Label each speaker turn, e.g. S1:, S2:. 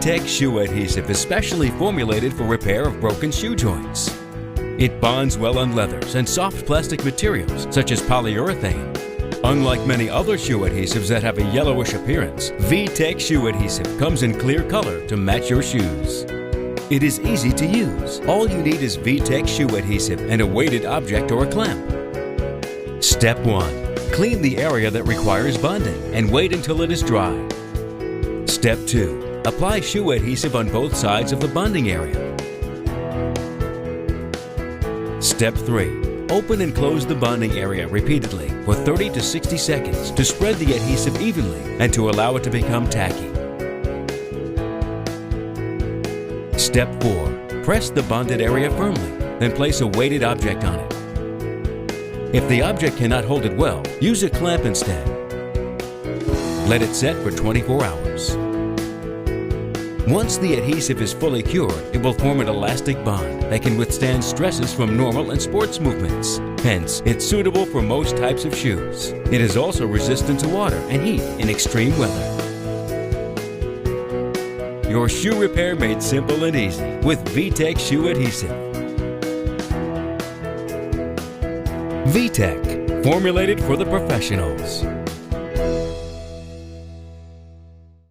S1: VTech shoe adhesive is specially formulated for repair of broken shoe joints. It bonds well on leathers and soft plastic materials such as polyurethane. Unlike many other shoe adhesives that have a yellowish appearance, VTech shoe adhesive comes in clear color to match your shoes. It is easy to use. All you need is VTech shoe adhesive and a weighted object or a clamp. Step 1. Clean the area that requires bonding and wait until it is dry. Step 2. Apply shoe adhesive on both sides of the bonding area. Step 3. Open and close the bonding area repeatedly for 30 to 60 seconds to spread the adhesive evenly and to allow it to become tacky. Step 4. Press the bonded area firmly, then place a weighted object on it. If the object cannot hold it well, use a clamp instead. Let it set for 24 hours. Once the adhesive is fully cured, it will form an elastic bond that can withstand stresses from normal and sports movements. Hence, it's suitable for most types of shoes. It is also resistant to water and heat in extreme weather. Your shoe repair made simple and easy with VTech shoe adhesive. VTech, formulated for the professionals.